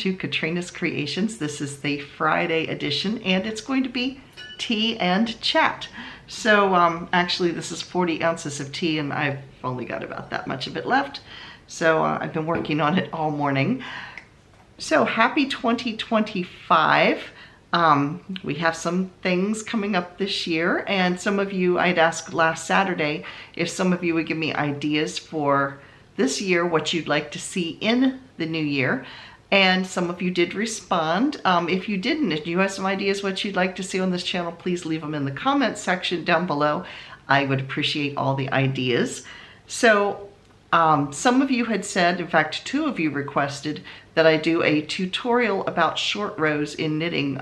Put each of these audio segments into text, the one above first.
to Katrina's Creations. This is the Friday edition, and it's going to be tea and chat. So actually this is 40 ounces of tea, and I've only got about that much of it left. So I've been working on it all morning. So happy 2025. We have some things coming up this year, and some of you, I'd asked last Saturday if some of you would give me ideas for this year, what you'd like to see in the new year. And some of you did respond. If you didn't, if you have some ideas what you'd like to see on this channel, please leave them in the comments section down below. I would appreciate all the ideas. So some of you had said, in fact, 2 of you requested that I do a tutorial about short rows in knitting,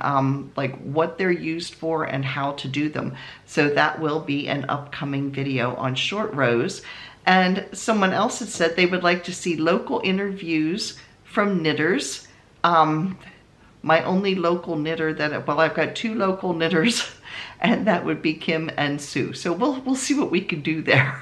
like what they're used for and how to do them. So that will be an upcoming video on short rows. And someone else had said they would like to see local interviews from knitters. My only local knitter that, well, I've got 2 local knitters, and that would be Kim and Sue. So we'll see what we can do there.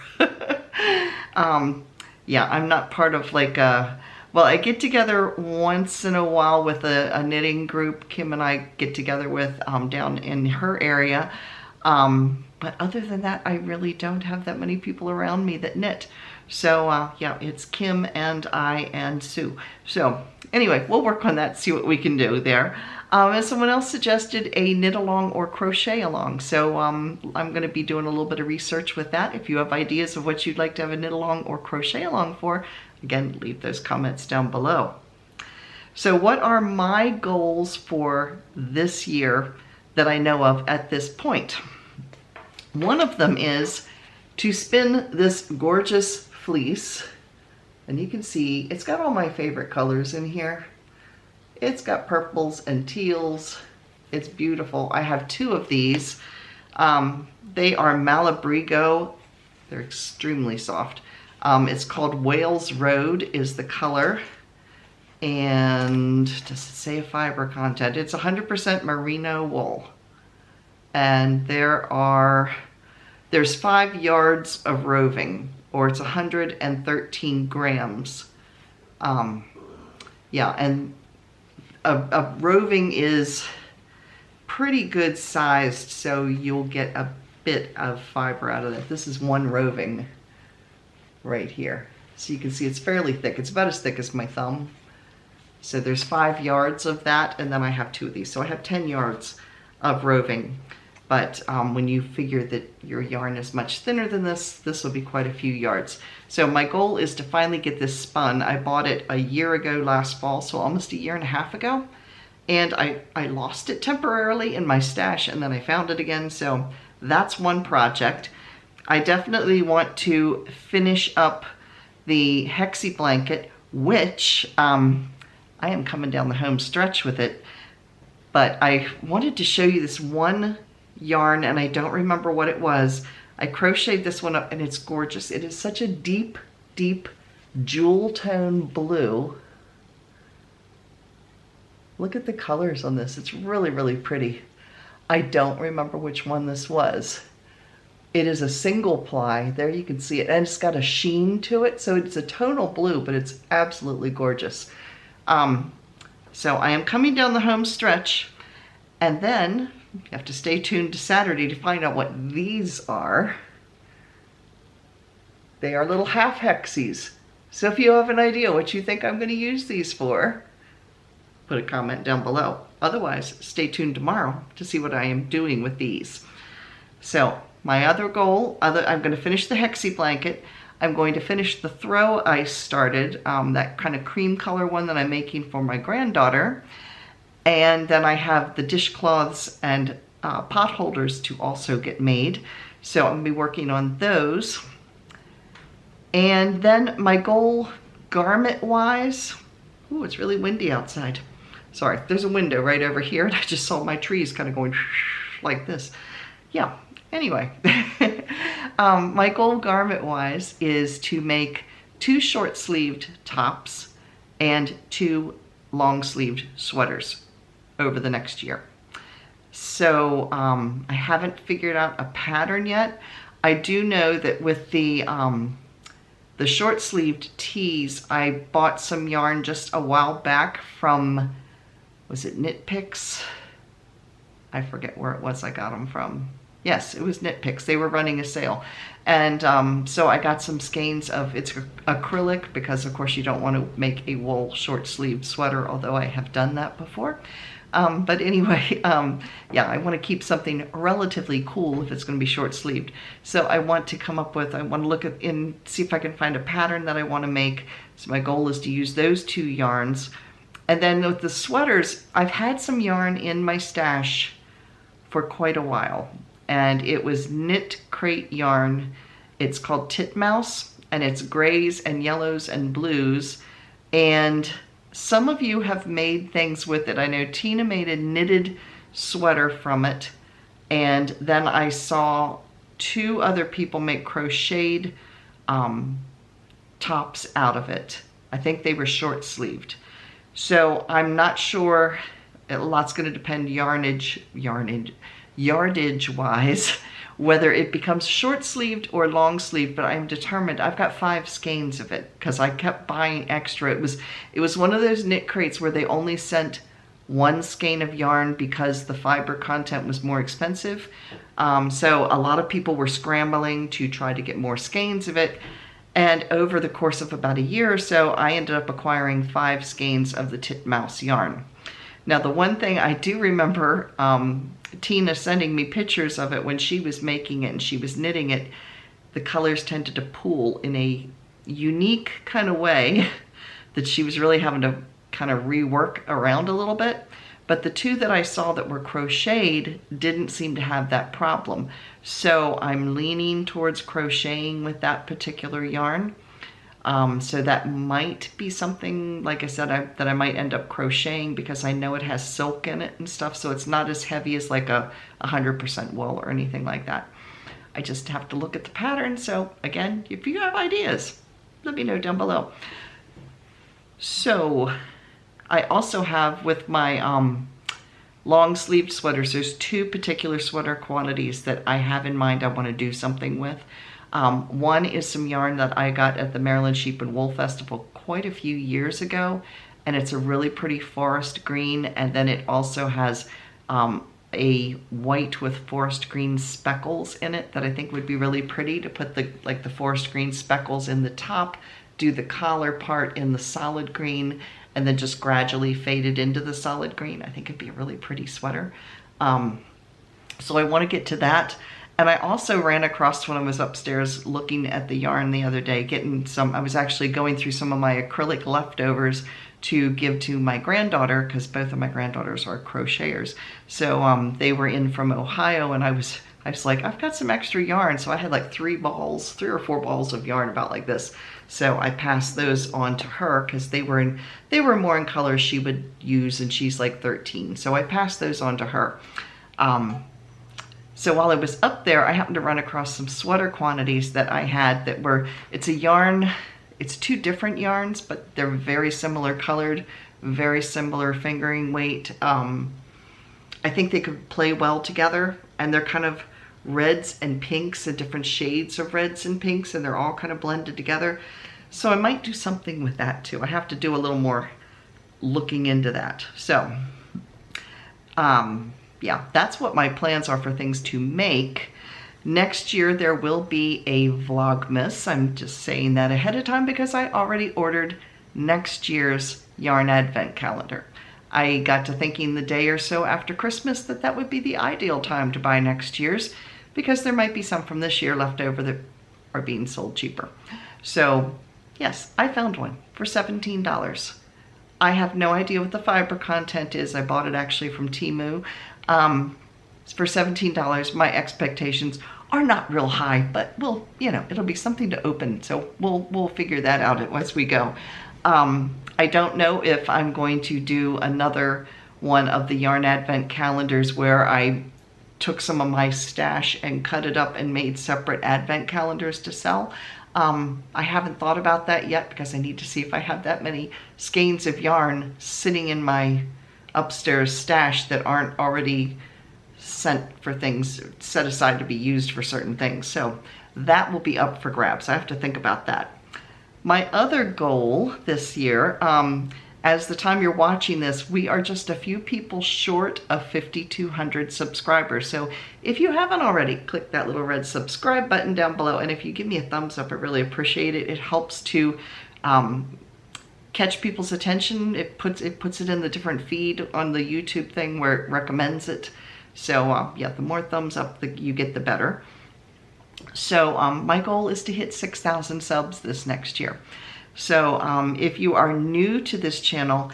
Yeah, I'm not part of like a, well, I get together once in a while with a knitting group Kim and I get together with down in her area. But other than that, I really don't have that many people around me that knit. So yeah, it's Kim and I and Sue. So anyway, we'll work on that, see what we can do there. And someone else suggested a knit along or crochet along. So I'm going to be doing a little bit of research with that. If you have ideas of what you'd like to have a knit along or crochet along for, again, leave those comments down below. So what are my goals for this year that I know of at this point? One of them is to spin this gorgeous fleece, and you can see it's got all my favorite colors in here. It's got purples and teals. It's beautiful. I have 2 of these. They are Malabrigo. They're extremely soft. It's called Wales Road is the color. And does it say a fiber content? It's 100% merino wool. And there's 5 yards of roving, or it's 113 grams. Yeah, and a roving is pretty good sized, so you'll get a bit of fiber out of it. This is 1 roving right here. So you can see it's fairly thick. It's about as thick as my thumb. So there's 5 yards of that, and then I have 2 of these. So I have 10 yards of roving. But when you figure that your yarn is much thinner than this, this will be quite a few yards. So my goal is to finally get this spun. I bought it a year ago last fall, so almost a year and a half ago. And I lost it temporarily in my stash, and then I found it again. So that's one project. I definitely want to finish up the hexie blanket, which I am coming down the home stretch with it. But I wanted to show you this one yarn, and I don't remember what it was. I crocheted this one up, and it's gorgeous. It is such a deep, deep jewel tone blue. Look at the colors on this. It's really, really pretty. I don't remember which one this was. It is a single ply. There you can see it, and it's got a sheen to it, so it's a tonal blue, but it's absolutely gorgeous. So I am coming down the home stretch, and then you have to stay tuned to Saturday to find out what these are. They are little half hexies. So if you have an idea what you think I'm going to use these for, put a comment down below. Otherwise, stay tuned tomorrow to see what I am doing with these. So my other goal, I'm going to finish the hexie blanket. I'm going to finish the throw I started, that kind of cream color one that I'm making for my granddaughter. And then I have the dishcloths and pot holders to also get made. So I'm going to be working on those. And then my goal garment-wise, ooh, it's really windy outside. Sorry, there's a window right over here, and I just saw my trees kind of going like this. Yeah, anyway. My goal garment-wise is to make 2 short-sleeved tops and 2 long-sleeved sweaters over the next year. So I haven't figured out a pattern yet. I do know that with the The short-sleeved tees, I bought some yarn just a while back from, was it Knit Picks? I forget where it was I got them from. Yes, it was Knit Picks. They were running a sale. And so I got some skeins of, it's acrylic, because of course you don't want to make a wool short-sleeved sweater, although I have done that before. But anyway, yeah, I want to keep something relatively cool if it's going to be short-sleeved. So I want to come up with, I want to look at see if I can find a pattern that I want to make. So my goal is to use those 2 yarns. And then with the sweaters, I've had some yarn in my stash for quite a while. And it was Knit Crate yarn. It's called Titmouse, and it's grays and yellows and blues. And some of you have made things with it. I know Tina made a knitted sweater from it. And then I saw 2 other people make crocheted tops out of it. I think they were short-sleeved. So I'm not sure, a lot's going to depend yardage-wise, whether it becomes short-sleeved or long-sleeved, but I'm determined. I've got 5 skeins of it because I kept buying extra. It was one of those knit crates where they only sent 1 skein of yarn because the fiber content was more expensive. So a lot of people were scrambling to try to get more skeins of it. And over the course of about a year or so, I ended up acquiring 5 skeins of the Titmouse yarn. Now, the one thing I do remember, Tina sending me pictures of it when she was making it and she was knitting it, the colors tended to pool in a unique kind of way that she was really having to kind of rework around a little bit. But the 2 that I saw that were crocheted didn't seem to have that problem. So I'm leaning towards crocheting with that particular yarn. So that might be something, like I said, that I might end up crocheting, because I know it has silk in it and stuff, so it's not as heavy as like a 100% wool or anything like that. I just have to look at the pattern. So again, if you have ideas, let me know down below. So I also have with my long sleeved sweaters, there's 2 particular sweater quantities that I have in mind I want to do something with. One is some yarn that I got at the Maryland Sheep and Wool Festival quite a few years ago, and it's a really pretty forest green, and then it also has a white with forest green speckles in it that I think would be really pretty to put the forest green speckles in the top, do the collar part in the solid green, and then just gradually fade it into the solid green. I think it'd be a really pretty sweater. So I want to get to that. And I also ran across, when I was upstairs looking at the yarn the other day, I was actually going through some of my acrylic leftovers to give to my granddaughter, because both of my granddaughters are crocheters. So they were in from Ohio, and I was like, I've got some extra yarn. So I had like 3 or 4 balls of yarn about like this. So I passed those on to her because they were more in colors she would use, and she's like 13. So I passed those on to her. So while I was up there, I happened to run across some sweater quantities that I had that were, it's a yarn, it's 2 different yarns, but they're very similar colored, very similar fingering weight. I think they could play well together, and they're kind of reds and pinks and different shades of reds and pinks, and they're all kind of blended together. So I might do something with that too. I have to do a little more looking into that. So, yeah, that's what my plans are for things to make. Next year there will be a Vlogmas. I'm just saying that ahead of time because I already ordered next year's yarn advent calendar. I got to thinking the day or so after Christmas that would be the ideal time to buy next year's, because there might be some from this year left over that are being sold cheaper. So yes, I found one for $17. I have no idea what the fiber content is. I bought it actually from Temu. For $17, my expectations are not real high, but it'll be something to open. So we'll figure that out as we go. I don't know if I'm going to do another one of the yarn advent calendars where I took some of my stash and cut it up and made separate advent calendars to sell. I haven't thought about that yet because I need to see if I have that many skeins of yarn sitting in my upstairs stash that aren't already sent for things, set aside to be used for certain things. So that will be up for grabs. I have to think about that. My other goal this year, as the time you're watching this, we are just a few people short of 5,200 subscribers. So if you haven't already, click that little red subscribe button down below. And if you give me a thumbs up, I really appreciate it. It helps to catch people's attention. It puts it in the different feed on the YouTube thing where it recommends it. So yeah, the more thumbs up that you get, the better. So my goal is to hit 6,000 subs this next year. So if you are new to this channel,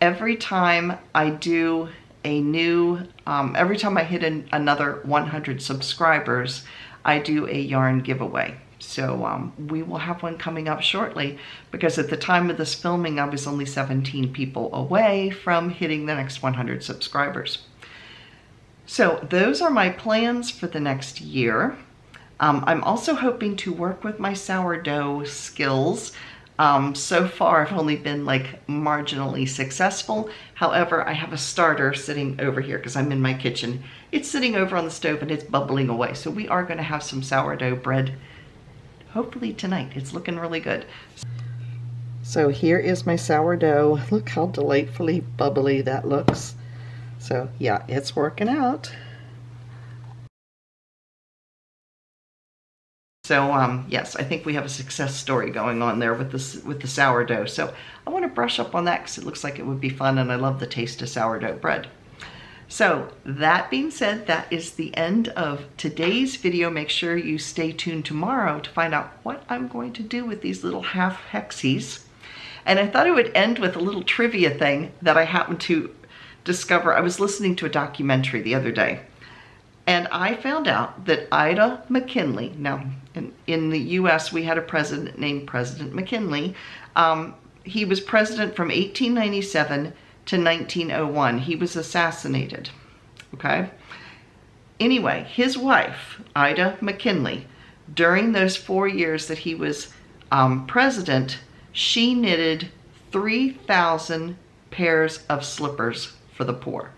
every time I do a new, every time I hit another 100 subscribers, I do a yarn giveaway. So we will have one coming up shortly, because at the time of this filming, I was only 17 people away from hitting the next 100 subscribers. So those are my plans for the next year. I'm also hoping to work with my sourdough skills. So far, I've only been like marginally successful. However, I have a starter sitting over here because I'm in my kitchen. It's sitting over on the stove and it's bubbling away. So we are going to have some sourdough bread, hopefully tonight. It's looking really good. So here is my sourdough. Look how delightfully bubbly that looks. So yeah, it's working out. So yes, I think we have a success story going on there with the sourdough. So I want to brush up on that because it looks like it would be fun, and I love the taste of sourdough bread. So that being said, that is the end of today's video. Make sure you stay tuned tomorrow to find out what I'm going to do with these little half hexies. And I thought I would end with a little trivia thing that I happened to discover. I was listening to a documentary the other day, and I found out that Ida McKinley, now in the US we had a president named President McKinley. He was president from 1897 to 1901. He was assassinated, okay? Anyway, his wife, Ida McKinley, during those 4 years that he was president, she knitted 3,000 pairs of slippers for the poor.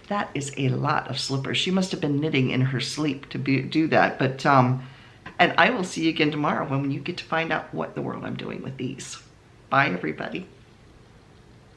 That is a lot of slippers. She must have been knitting in her sleep to do that. But and I will see you again tomorrow when you get to find out what in the world I'm doing with these. Bye, everybody.